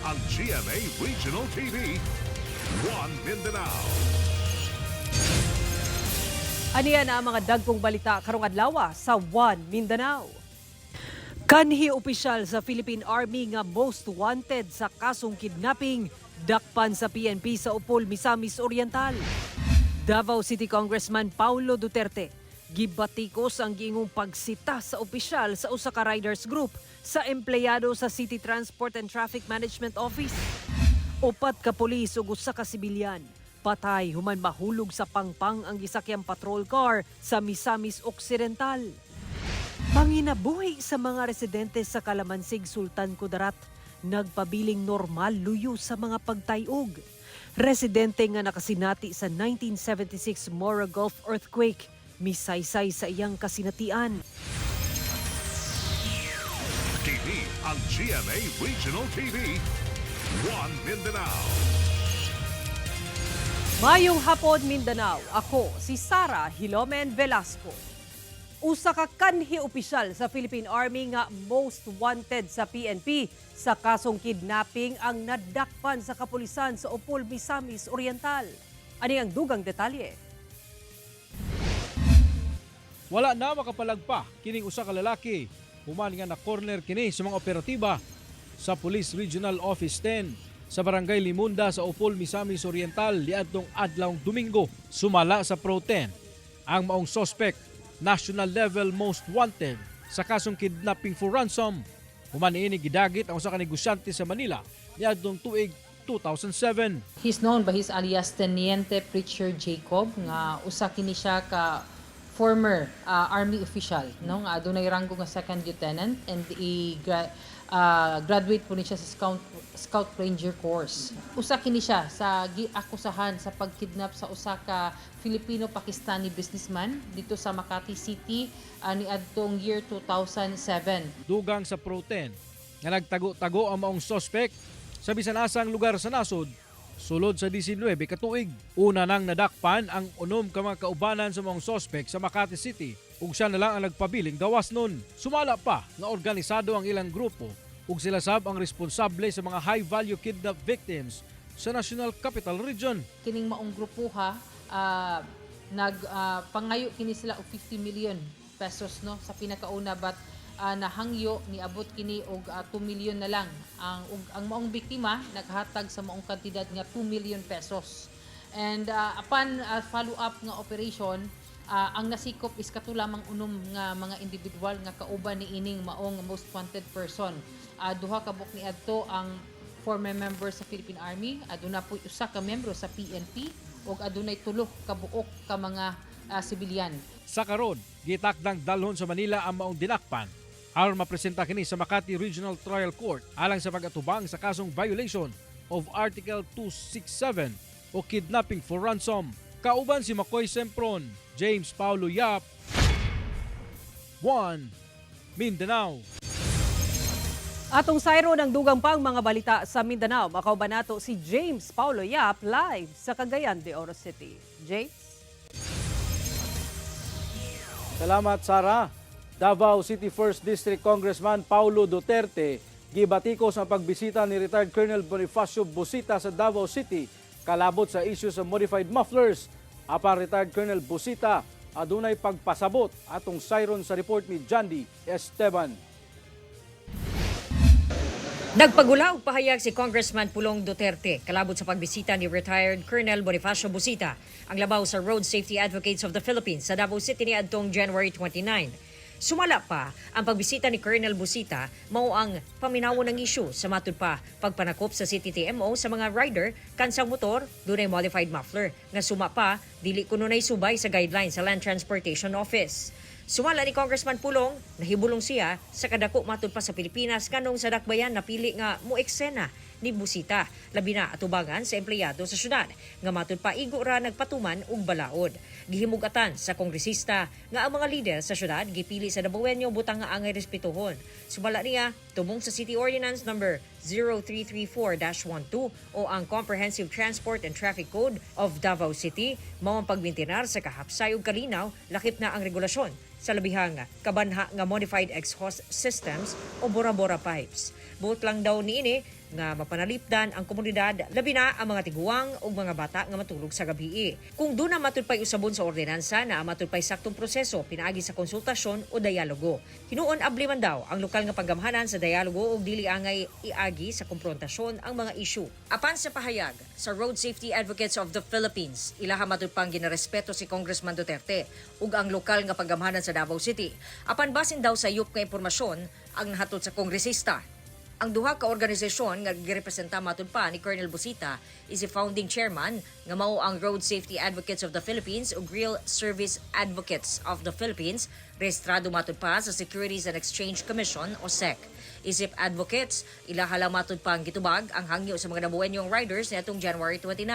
ang GMA Regional TV, One Mindanao. Aniya na ang mga dagkong balita karong adlaw sa One Mindanao. Kanhi opisyal sa Philippine Army nga most wanted sa kasong kidnapping, dakpan sa PNP sa Upol, Misamis Oriental. Davao City Congressman Paulo Duterte gibatikos ang giingong pagsita sa opisyal sa usa ka riders group sa empleyado sa City Transport and Traffic Management Office. Upat ka pulis ug usa ka sibilyan patay human mahulog sa pangpang ang gisakyang patrol car sa Misamis Occidental. Panginabuhi sa mga residente sa Kalamansig, Sultan Kudarat, nagpabiling normal luyo sa mga pagtayog. Residente nga nakasinati sa 1976 Mora Gulf earthquake, misaysay sa iyang kasinatian. Kini ang GMA Regional TV, One Mindanao. Mayong hapon Mindanao, ako si Sara Hilomen Velasco. Usa ka kanhi opisyal sa Philippine Army nga most wanted sa PNP sa kasong kidnapping ang nadakpan sa kapulisan sa Upol, Misamis Oriental. Ani ang dugang detalye? Wala na makapalagpa kining usa ka lalaki human nga na corner kini sa mga operatiba sa Police Regional Office 10 sa Barangay Limunda sa Upol, Misamis Oriental niadtong adlawng Domingo. Sumala sa Pro 10 ang maong suspect national level most wanted sa kasong kidnapping for ransom. Human ini gidagit ang usa ka negosyante sa Manila niadtong tuig 2007. He's known by his alias Teniente Preacher Jacob nga usa kini siya ka former army official no nga adunay ranggo nga second lieutenant and graduate po ni siya sa Scout Ranger course. Usa kini siya sa giakusahan sa pagkidnap sa usa ka Filipino-Pakistani businessman dito sa Makati City niadtong year 2007. Dugang sa Pro 10 nga nagtago-tago ang maong suspect sa bisan asang lugar sa nasod sulod sa 19 katuig. Una nang nadakpan ang unom ka mga kaubanan sa maong suspect sa Makati City ug siya na lang ang nagpabiling gawas nun. Sumala pa nga organisado ang ilang grupo ug sila sab ang responsable sa mga high-value kidnap victims sa National Capital Region. Kining maong grupuha pangayo kini sila og 50 million pesos no sa pinakauna but nahangyo niabot kini og 2 million na lang ang maong biktima naghatag sa maong kantidad nga 2 million pesos. And upon follow up nga operation ang nasikop is katulamang unom nga mga individual nga kauban ni ining maong most wanted person. Duha ka buok niadto ang former member sa Philippine Army, aduna po usa ka membro sa PNP ug adunay tulo ka buok ka mga sibilyan. Sa karon, gitakdang dalhon sa Manila ang maong dinakpan aron mapresenta kini sa Makati Regional Trial Court alang sa pag-atubang sa kasong violation of Article 267 o kidnapping for ransom. Kauban si Makoy Sempron, James Paulo Yap, One Mindanao. Atong sayro ng dugang pang mga balita sa Mindanao, makauban nato si James Paulo Yap live sa Cagayan de Oro City. James? Salamat, Sara. Davao City 1st District Congressman Paulo Duterte gibatikos ang pagbisita ni retired Colonel Bonifacio Busita sa Davao City kalabot sa issue sa modified mufflers. Apan retired Colonel Busita adunay pagpasabot atong sayron sa report ni Jandy Esteban. Nagpagula og pahayag si Congressman Pulong Duterte kalabot sa pagbisita ni retired Colonel Bonifacio Busita ang labaw sa Road Safety Advocates of the Philippines sa Davao City niadtong January 29. Sumala pa ang pagbisita ni Colonel Busita mao ang paminawo ng isyu sa matud pa pagpanakop sa City TMO sa mga rider kansang motor dunay modified muffler nga suma pa dili kuno nay subay sa guidelines sa Land Transportation Office. Sumala ni Congressman Pulong, nahibulong siya sa kadako matud pa sa Pilipinas kanong sa dakbayan napili nga moeksena ni Busita, labi na atubangan sa empleyado sa syudad nga matud pa igo ra nagpatuman og balaod. Gihimugatan sa kongresista nga ang mga lider sa syudad gipili sa Dabawenyo butang nga angay respetuhon. Sumala niya tumong sa City Ordinance number 0334-12 o ang Comprehensive Transport and Traffic Code of Davao City mao ang pagbintinar sa kahapsay ug kalinaw lakip na ang regulasyon sa labihang kabanha nga modified exhaust systems o bora-bora pipes. Buot lang daw niini nga mapanalipdan ang komunidad labi na ang mga tiguang ug mga bata nga matulog sa gabi. Kung doon na matulpay usabon sa ordinansa na matulpay saktong proseso pinaagi sa konsultasyon o dialogo. Hinuon abli man daw ang lokal nga paggamhanan sa dialogo ug dili angay iagi sa konfrontasyon ang mga isyu. Apan sa pahayag sa Road Safety Advocates of the Philippines, ilaha matulpang ginarespeto si Congressman Duterte ug ang lokal nga paggamhanan sa Davao City. Apan basin daw sa yup nga impormasyon ang nahatod sa kongresista. Ang duha ka organisasyon nga girepresenta matud pa ni Colonel Busita is the founding chairman nga mao ang Road Safety Advocates of the Philippines ug Rail Service Advocates of the Philippines, rehistrado matud pa sa Securities and Exchange Commission o SEC. Isip advocates, ilaha lang matud pa ang gitubag ang hangyo sa mga nabuenyong riders niadtong January 29.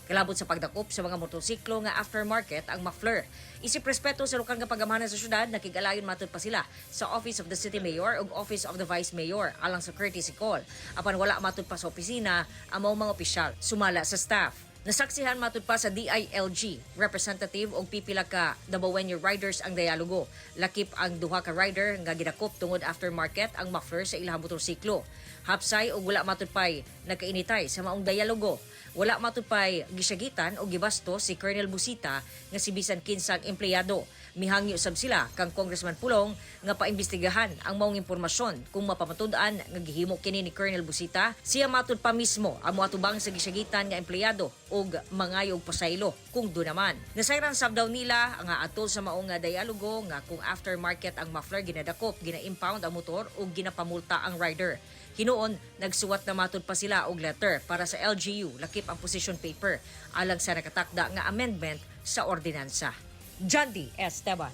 Kalabot sa pagdakop sa mga motorsiklo nga aftermarket ang MAFLER. Isip respeto sa lokal nga paggamhanan sa syudad, nakigalayon matud pa sila sa Office of the City Mayor ug Office of the Vice Mayor alang sa courtesy call. Apan wala matud pa sa opisina ang mga opisyal sumala sa staff. Nasaksihan matud pa sa DILG, representative og pipila ka Dabawenyo riders ang dialogo. Lakip ang duha ka rider nga gidakop tungod aftermarket ang muffler sa ilang motorsiklo. Hapsay og wala matud pay nagkainitay sa maong dialogo. Wala matud pay gisyagitan o gibasto si Colonel Busita nga si bisan kinsang empleyado. Mihangyo sab sila kang Congressman Pulong nga paimbestigahan ang maong impormasyon kung mapamatud-an nga gihimo kini ni Colonel Busita. Siya matud pa mismo ang moatubang sa gisyagitan nga empleyado og mangayo og pasaylo kung do naman. Nasayran sab daw nila nga atol sa maong nga dialogo nga kung aftermarket ang muffler ginadakop, gina-impound ang motor ug ginapamulta ang rider. Hinuon, nagsuwat na matud pa sila og letter para sa LGU lakip ang position paper alang sa nakatakda nga amendment sa ordinansa. Jandy Esteban,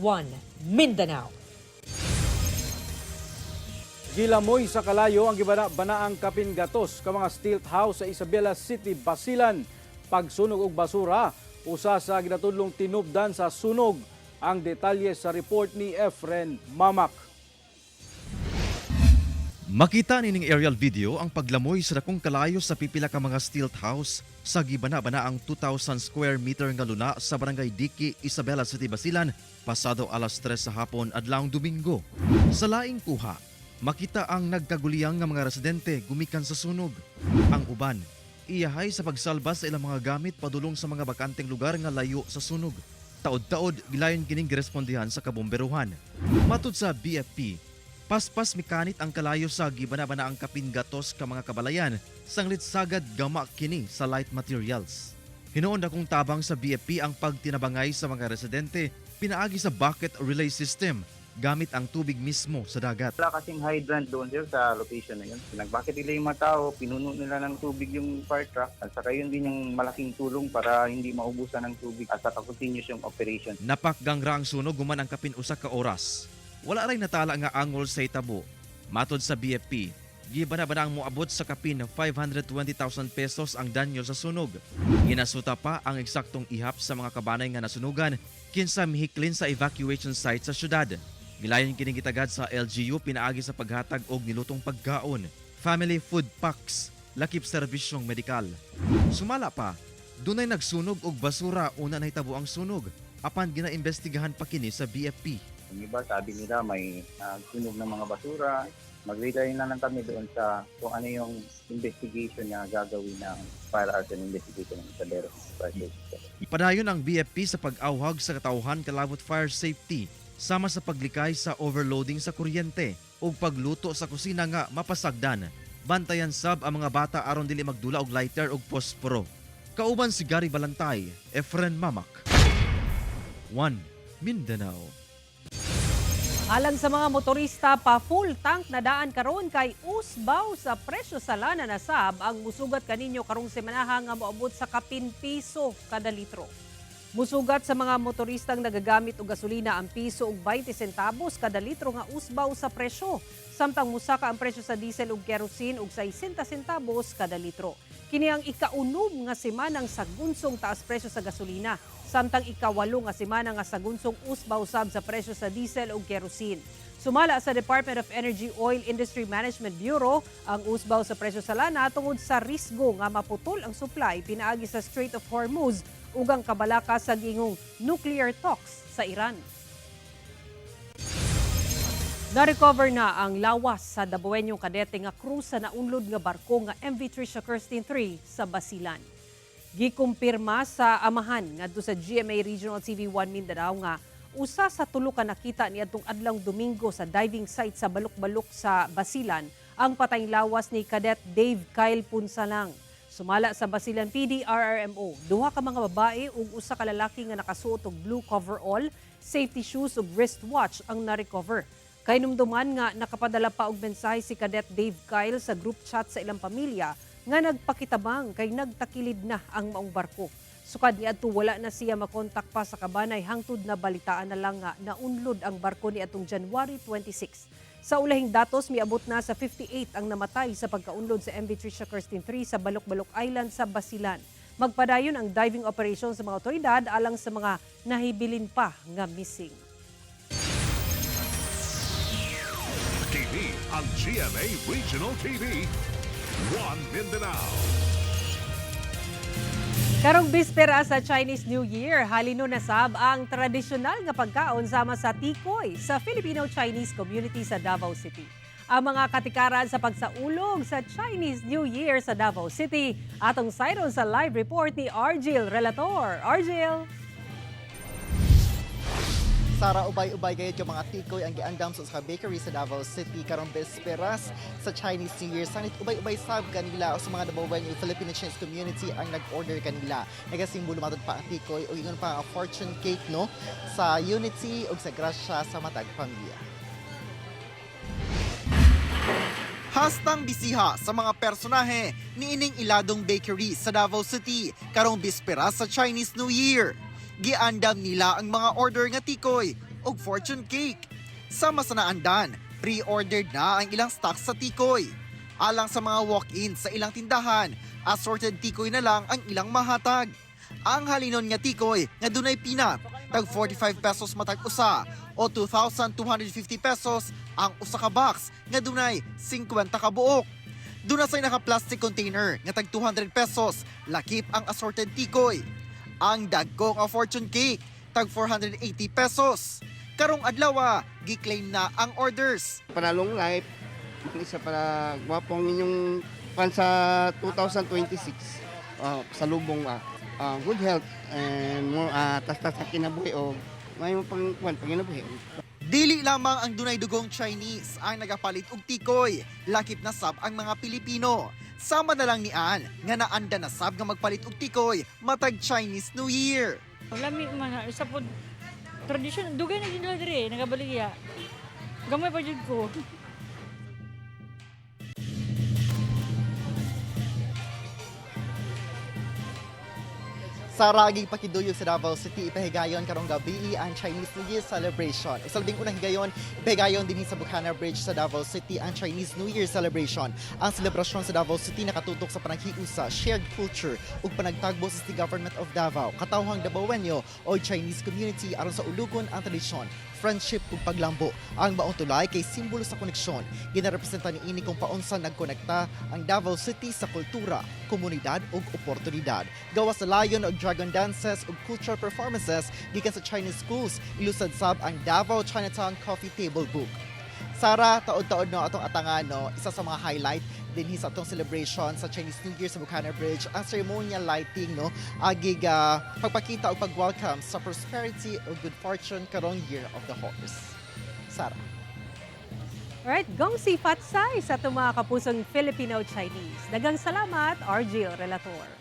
One Mindanao. Gilamoy sa kalayo ang gibana-banaang kapingatos ka mga stilt house sa Isabela City, Basilan. Pagsunog og basura, usa sa ginatudlong tinubdan sa sunog. Ang detalye sa report ni Efren Mamak. Makita nining aerial video ang paglamoy sa dakong kalayo sa pipila ka mga stilt house sa gibana-bana ang 2,000 square meter nga luna sa Barangay Diki, Isabela City, Basilan, pasado alas 3 sa hapon adlawng Domingo. Sa laing kuha, makita ang nagkaguliyang nga mga residente gumikan sa sunog. Ang uban, iyahay sa pagsalba sa ilang mga gamit padulong sa mga bakanteng lugar nga layo sa sunog. Taod-taod, gilayon kining girespondihan sa kabomberuhan. Matud sa BFP, paspas mekanit ang kalayo sa gibana-bana ang kapingatos ka mga kabalayan sanglit sagad gama kini sa light materials. Hinuon akong tabang sa BFP ang pagtinabangay sa mga residente pinaagi sa bucket relay system gamit ang tubig mismo sa dagat. Wala kasing hydrant doon sir sa location na yun. Nagbakit nila yung mga tao, pinuno nila ng tubig yung fire truck at saka yun din yung malaking tulong para hindi maubusan ng tubig at saka continuous yung operation. Napakgangra ang sunog guman ang kapin usa ka oras. Wala ray natala nga angol sa itabo. Matod sa BFP, gibana-bana ang moabot sa kapin 520,000 pesos ang danyo sa sunog. Ginasuta pa ang eksaktong ihap sa mga kabanay nga nasunugan kinsa mihiklin sa evacuation site sa syudad. Gilayon kining gitagad sa LGU pinaagi sa paghatag og nilutong pagkaon, family food packs, lakip serbisyong medikal. Sumala pa, dunay nagsunog og basura una nahitabo ang sunog apan ginaimbestigahan pa kini sa BFP. Yung iba sabi nila may sunog ng mga basura, mag-relay na lang kami doon sa kung ano yung investigation na gagawin ng fire arson investigation ng Isabela Project. Padayon ang BFP sa pag-awhag sa katawhan kalabot fire safety sama sa paglikay sa overloading sa kuryente ug pagluto sa kusina nga mapasagdan. Bantayan sab ang mga bata aron dili magdula og lighter ug posporo. Kauban si Gary Balantay, Efren Mamak. One Mindanao. Alang sa mga motorista, pa-full tank na daan karon kay usbaw sa presyo sa lana na sab ang musugat kaninyo karong semanaha nga moabot sa kapin piso kada litro. Musugat sa mga motoristang nagagamit og gasolina ang piso ug 20 centavos kada litro nga usbaw sa presyo. Samtang musaka ang presyo sa diesel ug kerosene og 60 centavos kada litro. Kini ang ikaunom nga semanang sagunsong taas presyo sa gasolina. Samtang ikawalo nga semana nga sagunsong usbaw sab sa presyo sa diesel ug kerosene. Sumala sa Department of Energy Oil Industry Management Bureau ang usbaw sa presyo sa lana tungod sa risgo nga maputol ang supply pinaagi sa Strait of Hormuz ug ang kabalaka sa gingong nuclear talks sa Iran. Na-recover na ang lawas sa Dabuenyong kadete nga krus sa naunlod nga barko nga MV Tricia Kirsten 3 sa Basilan. Gikumpirma sa amahan ngadto sa GMA Regional TV1 Mindanao nga usa sa tulo ka nakita niadtong adlong Domingo sa diving site sa Balok-Balok sa Basilan ang patayng lawas ni Cadet Dave Kyle Punsalang. Sumala sa Basilan PD RRMO, duha ka mga babae ug usa ka lalaki nga nakasuot og blue coverall, safety shoes ug wristwatch ang na-recover. Kay numduman nga nakapadala pa og mensahe si Cadet Dave Kyle sa group chat sa ilang pamilya nga nagpakitabang kay nagtakilid na ang maong barko. Sukad niadto wala na siya makontak pa sa kabanay hangtod na balitaan na lang nga naunlod ang barko niadtong January 26. Sa ulahing datos miabot na sa 58 ang namatay sa pagkaunlod sa MV Tricia Kirsten 3 sa Balok-Balok Island sa Basilan. Magpadayon ang diving operation sa mga otoridad alang sa mga nahibilin pa nga missing. Kini ang GMA Regional TV, 1 Mindanao. Karong bispera sa Chinese New Year, halino na sab ang tradisyonal nga pagkaon sama sa tikoy sa Filipino-Chinese community sa Davao City. Ang mga katikaran sa pagsaulog sa Chinese New Year sa Davao City, atong sayron sa live report ni Argil Relator. Argil! Sara, ubay-ubay gayud yung mga tikoy ang giandam sa bakery sa Davao City karong besperas sa Chinese New Year. Sanit ubay-ubay sab kanila o sa mga nabawayan yung Filipino Chinese community ang nag-order kanila. Nagasimbolo matod pa ang tikoy o ingon pa ang fortune cake no sa unity o sa grasya sa matag pamilya. Hastang bisiha sa mga personahe ni ining iladong bakery sa Davao City karong bisperas sa Chinese New Year. Giandam nila ang mga order nga tikoy o fortune cake. Sama sa naandan, pre-ordered na ang ilang stocks sa tikoy. Alang sa mga walk-in sa ilang tindahan, assorted tikoy na lang ang ilang mahatag. Ang halinon nga tikoy nga dunay peanut, tag 45 pesos matag usa o 2,250 pesos ang usa ka box nga dunay 50 ka buok. Duna say naka-plastic container nga tag 200 pesos, lakip ang assorted tikoy. Ang dagko nga fortune cake, tag 480 pesos. Karong adlaw, gi-claim na ang orders. Panalong life, isa para gwapong inyong pan sa 2026 sa lubong good health and more tas-tas sa kinabuhi o may panginabuhi. Dili lamang ang dunay dugong Chinese ang nagapalit og tikoy, lakip na sab ang mga Pilipino. Sama na lang ni Ann nga naanda na sab nga magpalit og tikoy matag Chinese New Year. Lami man isa pod tradisyon dugay na gid dire nagabaligya. Gamay pa jud ko. Sa raging pakiduyog sa Davao City, ipahigayon karong gabi ang Chinese New Year celebration. Isalbing unang higayon, ipahigayon din sa Bukana Bridge sa Davao City ang Chinese New Year celebration. Ang selebrasyon sa Davao City nakatutok sa panaghiusa, shared culture ug panagtagbo sa City Government of Davao, katawhang Dabawenyo o Chinese community aron sa ulugon ang tradisyon, friendship ug paglambo. Ang maong tulay kay simbolo sa koneksyon. Ginarepresenta ni ini kung paunsa nagkonekta ang Davao City sa kultura, komunidad ug oportunidad. Gawas sa layon og dragon dances ug cultural performances gikan sa Chinese schools, ilusad sab ang Davao Chinatown Coffee Table Book. Sara, taod-taod no atong atangano, isa sa mga highlight dinhi sa atong celebration sa Chinese New Year sa Bukana Bridge ang ceremonial lighting no agig pagpakita og pag-welcome sa prosperity ug good fortune karong Year of the Horse. Sara. Alright, gong si Fatsay sa itong mga kapusong Filipino-Chinese. Dagang salamat, Argil Relator.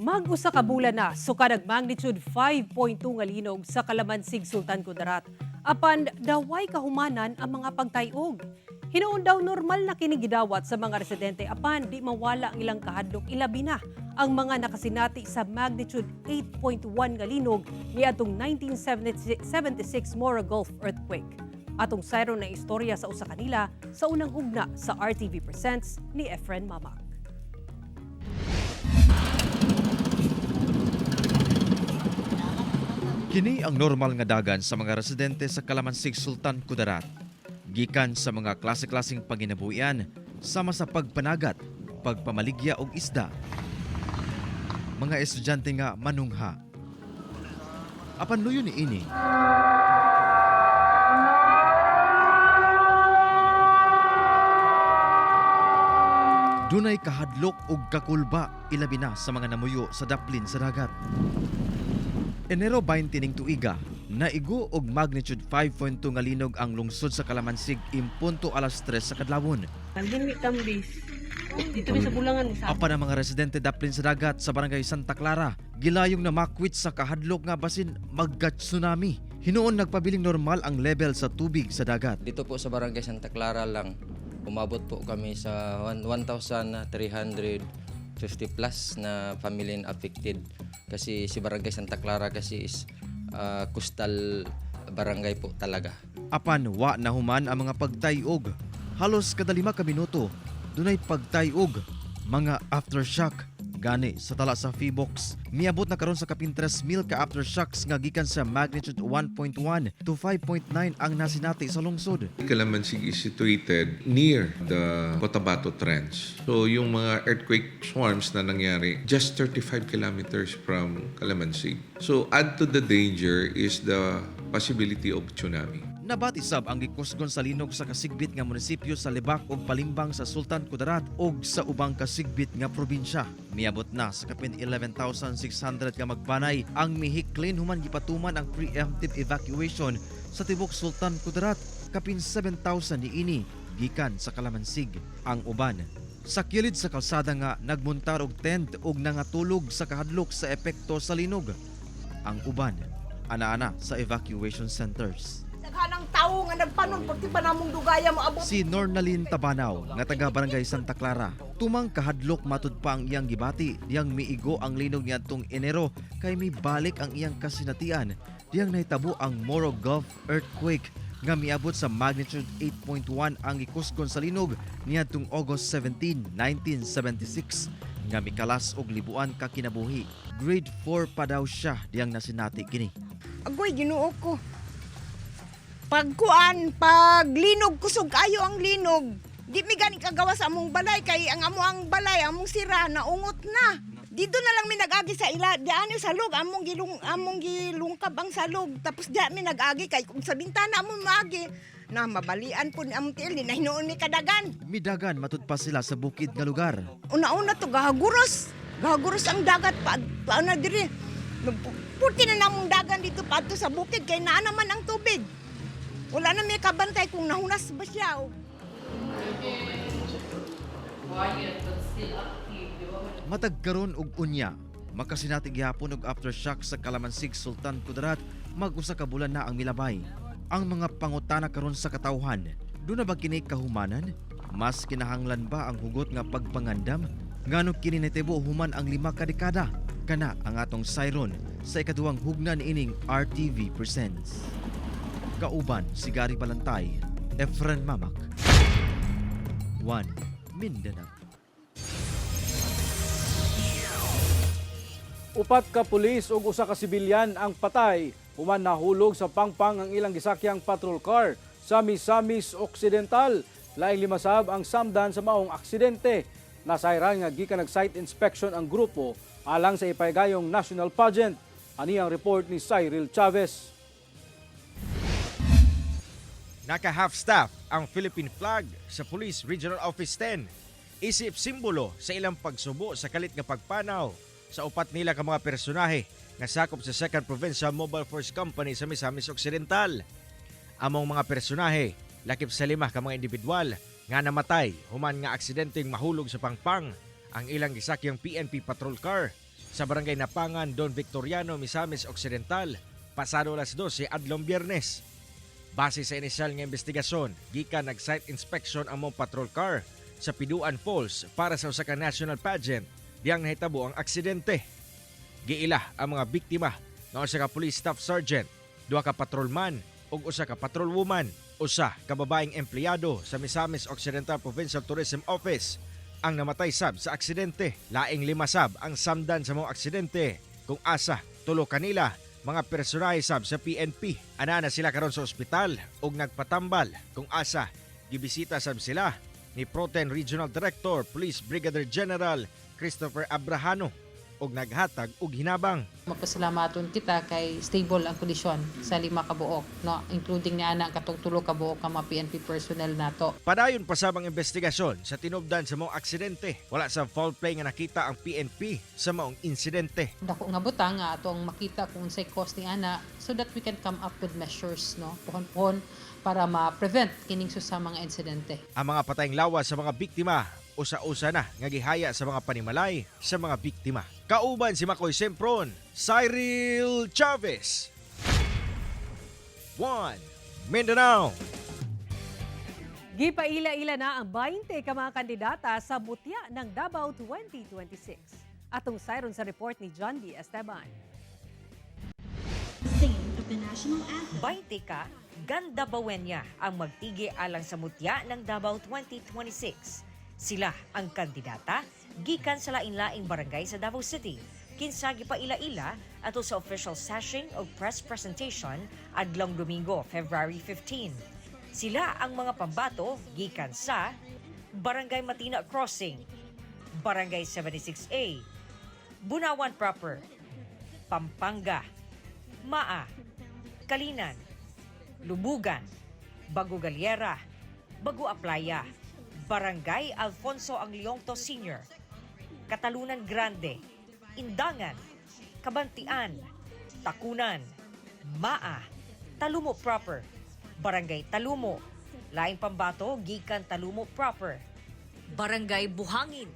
Mag-usa ka bulan na, sukad magnitude 5.2 nga linog sa Kalamansig, Sultan Kudarat. Apan, daway kahumanan ang mga pagtayog. Hinuon daw normal na kinigidawat sa mga residente, apan di mawala ang ilang kahadlok, ilabi na ang mga nakasinati sa magnitude 8.1 nga linog ni atong 1976 Mora Gulf earthquake. Atong sayro na istorya sa usa kanila sa unang hugna sa RTV Presents ni Efren Mamak. Kini ang normal nga dagan sa mga residente sa Kalamansig, Sultan Kudarat. Gikan sa mga klase-klaseng panginabuhian, sama sa pagpanagat, pagpamaligya og isda. Mga estudyante nga manungha. Apan luyo ni ini, Dunay kahadlok ug kakulba ilabi na sa mga namuyo sa daplin sa dagat. Enero 20 ning tuiga, naigo og magnitude 5.2 nga linog ang lungsod sa Kalamansig impunto alas 3 sa kadlawon. Nandimi tambis. Dito sa bulangan sa. Apan ang mga residente daplin sa dagat sa barangay Santa Clara, gilayong na makwit sa kahadlok nga basin magka-tsunami. Hinuon nagpabiling normal ang level sa tubig sa dagat. Dito po sa barangay Santa Clara lang, umabot po kami sa 1,350 plus na family affected. Kasi si barangay Santa Clara kasi is coastal barangay po talaga. Apan wa na human ang mga pagtayog. Halos kada 5 ka minuto, dunay pagtayog, mga aftershock. Gani sa tala sa Feebox, miabot na karon sa kapin 3,000 ka aftershocks nga gikan sa magnitude 1.1 to 5.9 ang nasinati sa lungsod. Kalamansig is situated near the Cotabato Trench. So yung mga earthquake swarms na nangyari just 35 kilometers from Kalamansig. So add to the danger is the possibility of tsunami. Nabatisab ang gikusgon sa linog sa kasigbit nga munisipyo sa Libak ug Palimbang sa Sultan Kudarat ug sa ubang kasigbit nga probinsya. Miabot na sa kapin 11,600 ka magbanay ang mihiklin human gipatuman ang preemptive evacuation sa tibok Sultan Kudarat. Kapin 7,000 niini gikan sa Kalamansig. Ang uban sa kilid sa kalsada nga nagmuntar og tent ug nangatulog sa kahadlok sa epekto sa linog. Ang uban ana-ana sa evacuation centers. Naghanang tao nga nagpanon pagti pa namong dugaya mo abot. Si Nornalyn Tabanaw nga taga barangay Santa Clara, tumang kahadlok matud pa ang iyang gibati diyang miigo ang linog niadtong Enero kay mibalik ang iyang kasinatian diyang nahitabo ang Moro Gulf earthquake nga miabot sa magnitude 8.1 ang gikusgon sa linog niadtong August 17, 1976 nga mikalas og libuan ka kinabuhi. Grade 4 pa daw siya diyang nasinati kini. Agoy Ginoo ko. Pagkuan, paglinog kusog kayo ang linog. Di mi gani kagawa sa among balay kay ang ang balay among sira na ungot na. Dito na lang mi nag-agi sa ila, diani sa log among gilungkab ang salog. Tapos diya mi nag-agi kay kung sa bintana among maagi na mabalian po ni among tiil na hinuon mi kadagan. Midagan matud pa sila sa bukid nga lugar. Una-una to gahaguros ang dagat paano diri. Puti na namong dagan dito padto sa bukid kay naa naman ang tubig. Wala na may kabantay kung nahunas ba siya. Matag karon og unya, makasinati gihapon og aftershock sa Kalamansig Sultan Kudarat, mag-usa ka bulan na ang milabay. Ang mga pangutana karon sa katawhan, do na ba kini kahumanan? Mas kinahanglan ba ang hugot nga pagpangandam? Ngano kini natibo human ang 5 ka dekada? Kana ang atong siron sa ikaduhang hugna niining RTV Presents. Kauban si Gary Balantay, Efren Mamak, 1 Mindanao. Upat ka pulis ug usa ka sibilyan ang patay human nahulog sa pangpang ang ilang gisakyang patrol car sa Misamis Occidental. Laing limasab ang samdan sa maong aksidente. Nasayran nga gikan nag-site inspection ang grupo alang sa ipahigayong national pageant. Ani ang report ni Cyril Chavez. Naka-half staff ang Philippine flag sa Police Regional Office 10. Isip simbolo sa ilang pagsubo sa kalit nga pagpanaw sa upat nila ka mga personahe nga sakop sa 2nd Provincial Mobile Force Company sa Misamis Occidental. Among mga personahe, lakip sa 5 ka mga individual nga namatay human nga aksidenteng mahulog sa pangpang ang ilang gisakyang PNP patrol car sa barangay Napangan, Don Victoriano, Misamis Occidental pasado alas 12 adlong Biyernes. Base sa inisyal nga investigasyon, gikan nag-site inspection ang mong patrol car sa Piduan Falls para sa usa ka national pageant diyang nahitabo ang aksidente. Giila ang mga biktima nga usa ka police staff sergeant, 2 ka patrolman ug usa ka patrolwoman, usa ka babaeng empleyado sa Misamis Occidental Provincial Tourism Office ang namatay sab sa aksidente. Laing 5 sab ang samdan sa mga aksidente kung asa 3 kanila mga personahe sab sa PNP. Ana na sila karon sa ospital ug nagpatambal kung asa gibisita sab sila ni Proten Regional Director Police Brigadier General Christopher Abrahano. og naghatag og hinabang. Mapasalamaton kita kay stable ang kondisyon sa 5 ka buok, no, including ni ana ang katong 3 ka buok ka mga PNP personnel nato. Padayon pa sabang investigasyon sa tinubdan sa maong aksidente. Wala sa foul play nga nakita ang PNP sa maong insidente. Dako nga butang nga atong makita kung unsay cause ni ana so that we can come up with measures, no, puhon-puhon para ma-prevent kining sa mga insidente. Ang mga patayng lawas sa mga biktima usa-usa na nga gihaya sa mga panimalay sa mga biktima. Kauban si Makoy Sempron, Cyril Chavez. 1 Mindanao. Gipaila-ila na ang 20 ka mga kandidata sa Mutya ng Davao 2026. Atong sayron sa report ni John D. Esteban. 20 ka, ganda bawenya ang magtigi alang sa Mutya ng Davao 2026. Sila ang kandidata gikan sa lain-laing barangay sa Davao City. Kinsa gipaila-ila ato sa official sashing o press presentation adlong Domingo, February 15. Sila ang mga pambato gikan sa Barangay Matina Crossing, Barangay 76A, Bunawan Proper, Pampanga, Maa, Kalinan, Lubugan, Bago Galiera, Bago Aplaya, Barangay Alfonso Angliongto Sr., Katalunan Grande, Indangan, Kabantian, Takunan, Maa, Talumo Proper, Barangay Talumo, laing pambato gikan Talumo Proper, Barangay Buhangin,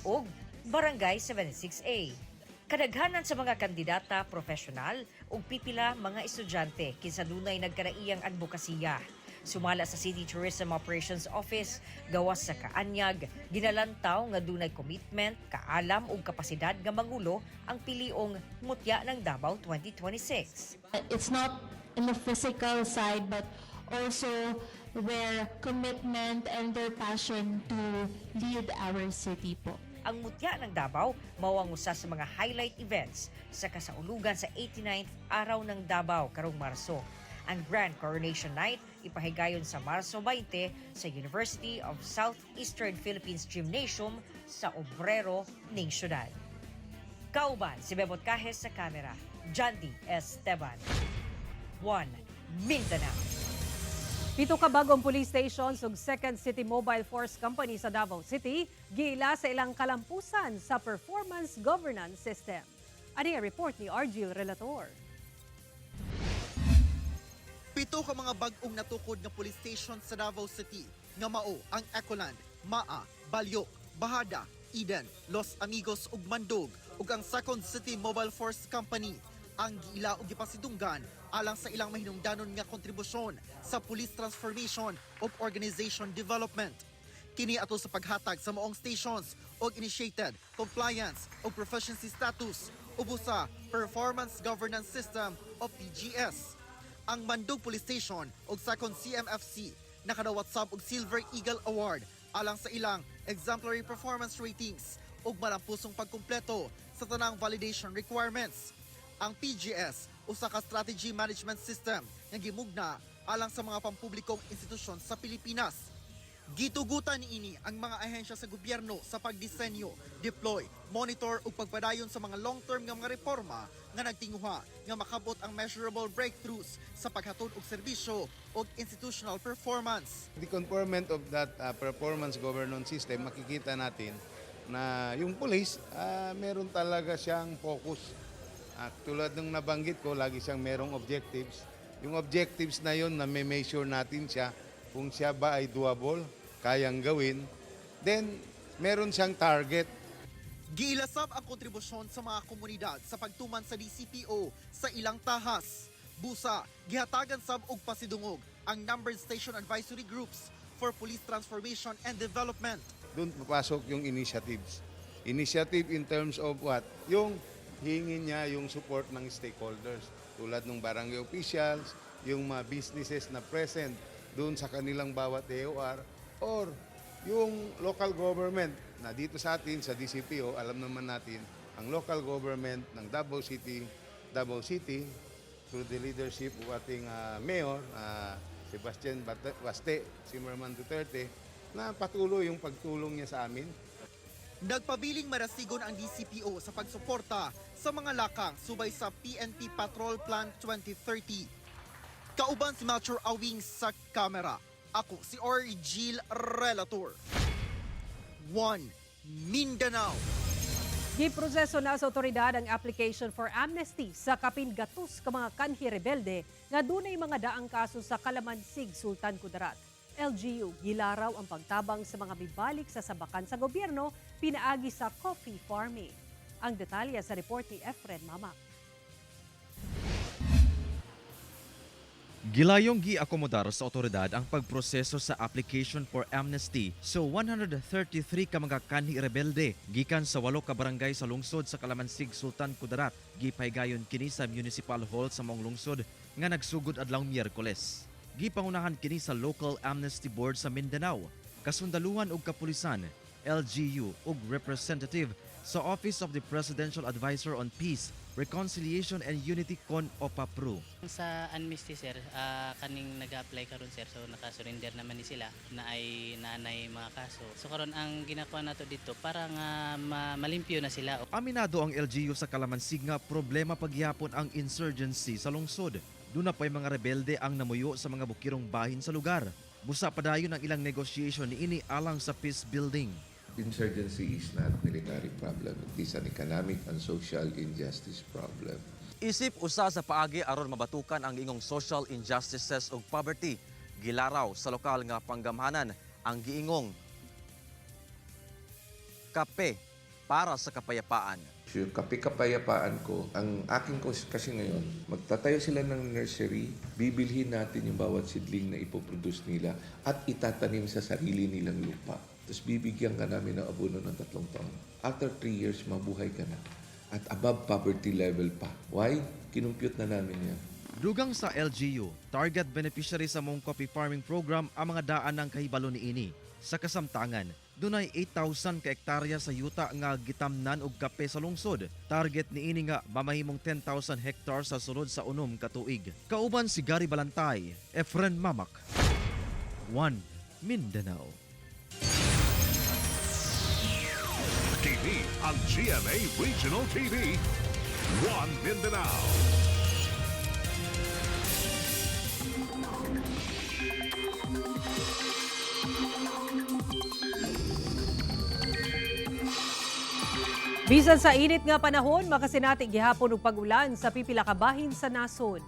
ug Barangay 76A. Kadaghanan sa mga kandidata profesional ug pipila mga estudyante kinsa dunay nagkaraiyang advokasya. Sumala sa City Tourism Operations Office, gawas sa kaanyag, ginalantaw nga dunay commitment, kaalam ug kapasidad nga mangulo ang piliong Mutya ng Davao 2026. It's not in the physical side but also their commitment and their passion to lead our city po. Ang Mutya ng Davao mao ang usa sa mga highlight events sa kasaulugan sa 89th araw ng Davao karong Marso. Ang Grand Coronation Night ipahigayon sa Marso 20 sa University of Southeastern Philippines Gymnasium sa Obrero ning syudad. Kauban si Bebot Cajes sa kamera, John D. Esteban. 1 Mindanao. 7 ka bagong police stations ug Second City Mobile Force Company sa Davao City giila sa ilang kalampusan sa performance governance system. Ani ang report ni Argil Relator. 7 ka mga bag-ong natukod nga police station sa Davao City nga mao ang Ecoland, Maa, Balyok, Bahada, Eden, Los Amigos ug Mandog ug ang Second City Mobile Force Company ang giila ug gipasidunggan alang sa ilang mahinungdanon nga kontribusyon sa police transformation ug organization development. Kini ato sa paghatag sa maong stations ug initiated compliance ug proficiency status ubo sa performance governance system o PGS. Ang Mandog Police Station ug Second CMFC nakadawat sab og Silver Eagle Award alang sa ilang exemplary performance ratings ug malampusong pagkumpleto sa tanang validation requirements. Ang PGS usa ka strategy management system nga gimugna alang sa mga pampublikong institusyon sa Pilipinas. Gitugutan niini ang mga ahensya sa gobyerno sa pagdisenyo, deploy, monitor ug pagpadayon sa mga long-term nga mga reforma nga nagtinguha nga makabot ang measurable breakthroughs sa paghatod og serbisyo ug institutional performance. The conformance of that performance governance system, makikita natin na yung police meron talaga siyang focus. Tulad ng nabanggit ko, lagi siyang merong objectives. Yung objectives na yun, na may measure natin siya kung siya ba ay doable, kayang gawin, then meron siyang target. Giilasab ang kontribusyon sa mga komunidad sa pagtuman sa DCPO sa ilang tahas. Busa, gihatagan sab og pasidungog ang numbered station advisory groups for police transformation and development. Doon papasok yung initiatives. Initiative in terms of what? Yung hingin niya yung support ng stakeholders tulad ng barangay officials, yung mga businesses na present doon sa kanilang bawat AOR, or yung local government na dito sa atin sa DCPO, alam naman natin ang local government ng Davao City through the leadership of ating Mayor Sebastian Baste, Zimmerman Duterte, na patuloy yung pagtulong niya sa amin. Nagpabiling marasigon ang DCPO sa pagsuporta sa mga lakang subay sa PNP Patrol Plan 2030. Kauban si Melchor Awing sa kamera. Ako si Orgil Relator. 1 Mindanao. Giproseso na sa otoridad ang application for amnesty sa kapin gatos ka mga kanhi rebelde nga dunay mga daang kaso sa Kalamansig, Sultan Kudarat. LGU gilaraw ang pagtabang sa mga bibalik sa sabakan sa gobyerno pinaagi sa coffee farming. Ang detalye sa report ni Efren Mama. Gilayong giakomodar sa otoridad ang pagproseso sa application for amnesty sa 133 ka mga kanhi rebelde gikan sa 8 ka barangay sa lungsod sa Kalamansig, Sultan Kudarat. Gipaygayon kini sa Municipal Hall sa maong lungsod nga nagsugod adlawng Miyerkules. Gipangunahan kini sa Local Amnesty Board sa Mindanao, kasundaluhan ug kapulisan, LGU ug representative sa Office of the Presidential Advisor on Peace, Reconciliation and Unity CON OPAPRO. Sa amnesty sir, kaning nag-apply karon sir, so naka-surrender naman ni sila na ay nanay mga kaso. So karon ang ginakuha nato dito para nga malimpyo na sila. Aminado ang LGU sa Kalamansig nga problema pagyapon ang insurgency sa lungsod. Doon na pa'y mga rebelde ang namuyo sa mga bukirong bahin sa lugar. Busa padayon ang ilang negosyasyon ni ini alang sa peace building. Insurgency is not military problem. It is an economic and social injustice problem. Isip usa sa paagi aron mabatukan ang ingong social injustices ug poverty. Gilaraw sa lokal nga panggamhanan ang giingong kape para sa kapayapaan. Yung kapayapaan ko, ang aking kasi ngayon, magtatayo sila ng nursery, bibilhin natin yung bawat seedling na ipoproduce nila at itatanim sa sarili nilang lupa. Tapos bibigyan ka namin ng abono ng 3 taon. After 3 years, mabuhay ka na. At above poverty level pa. Why? Kinumpute na namin yan. Dugang sa LGU, target beneficiary sa mong coffee farming program ang mga daan ng kahibalo ni ini. Sa kasamtangan, dunay 8,000 ka hektarya sa yuta nga gitamnan og kape sa lungsod. Target ni ini nga mamahimong 10,000 hectares sa sulod sa 6 ka tuig. Kauban si Gary Balantay, Efren Mamak. 1 Mindanao. TV ang GMA Regional TV. 1 Mindanao. Bisan sa init nga panahon, makasinati gihapon og pag-ulan sa pipila ka bahin sa nasod.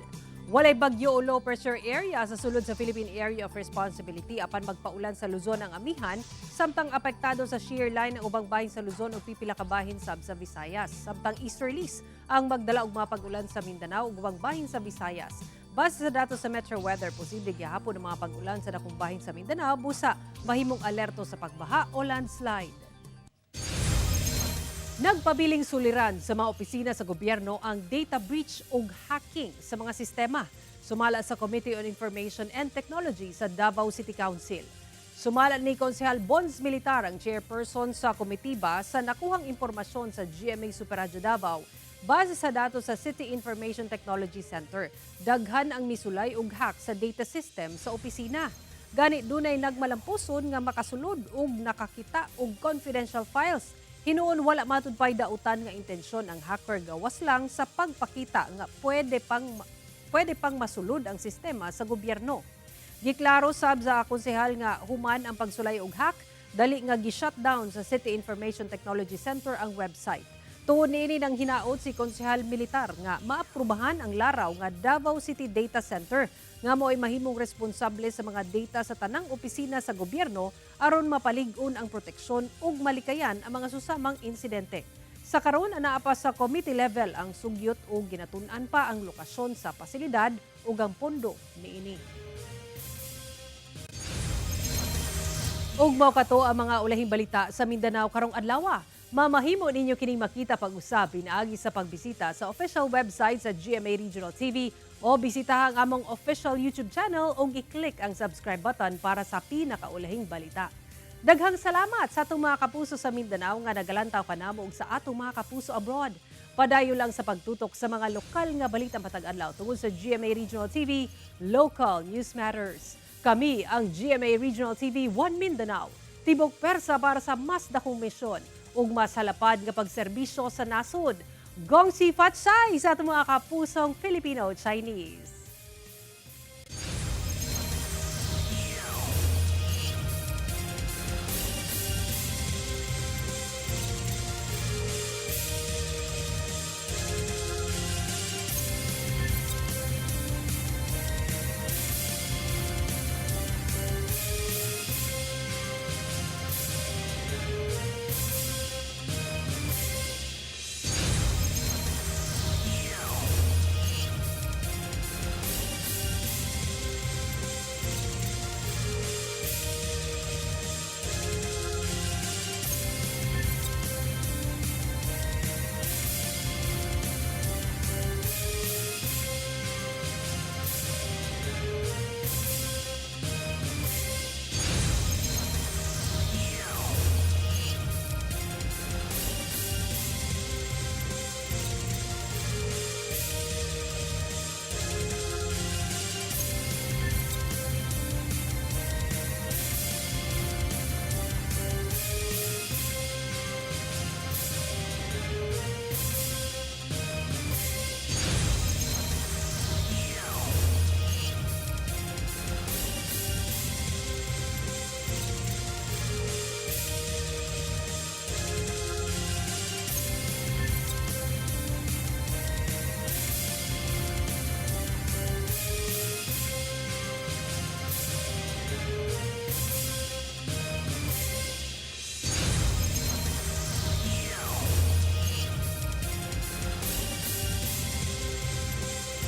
Walay bagyo o low pressure area sa sulod sa Philippine Area of Responsibility apan magpaulan sa Luzon ang amihan, samtang apektado sa shear line ang ubang bahin sa Luzon o pipila ka bahin sa Visayas. Samtang easterlies ang magdala og mga pag-ulan sa Mindanao ug ubang bahin sa Visayas. Base sa datos sa Metro Weather, posible gihapon ang mga pag-ulan sa dakong bahin sa Mindanao, busa mahimong alerto sa pagbaha o landslide. Nagpabiling suliran sa mga opisina sa gobyerno ang data breach o hacking sa mga sistema. Sumala sa Committee on Information and Technology sa Davao City Council. Sumala ni Konsehal Bonds Militar ang chairperson sa komitiba sa nakuhang impormasyon sa GMA Superradyo Davao. Base sa datos sa City Information Technology Center, daghan ang misulay og hack sa data system sa opisina. Gani dunay nagmalampuson nga makasulod og nakakita og confidential files. Hinuon wala matud pay dautan nga intensyon ang hacker gawas lang sa pagpakita nga pwede pang masulod ang sistema sa gobyerno. Giklaro sab sa konsehal nga human ang pagsulay og hack, dali nga gi-shutdown sa City Information Technology Center ang website. Tuon niini nang hinaot si konsehal militar nga maaprubahan ang laraw nga Davao City Data Center nga mo'y mahimong responsable sa mga data sa tanang opisina sa gobyerno aron mapalig-on ang proteksyon ug malikayan ang mga susamang insidente. Sa karon anaa pa sa committee level ang sugyot o ginatun-an pa ang lokasyon sa pasilidad ug ang pondo niini. Ug mao kato ang mga ulahing balita sa Mindanao karong adlaw. Mamahimo ninyo kining makita pag-usab pinaagi sa pagbisita sa official website sa GMA Regional TV o bisitahan ang among official YouTube channel o i-click ang subscribe button para sa pinakaulahing balita. Daghang salamat sa atong mga kapuso sa Mindanao nga nagalantaw kanamo ug sa atong mga kapuso abroad. Padayo lang sa pagtutok sa mga lokal nga balita matag adlaw tungod sa GMA Regional TV, Local News Matters. Kami ang GMA Regional TV 1 Mindanao. Tibok persa para sa mas dakong misyon. ug masalapad nga pagserbisyo sa nasod. Gong si Fatsay sa ato mga kapusong Filipino-Chinese.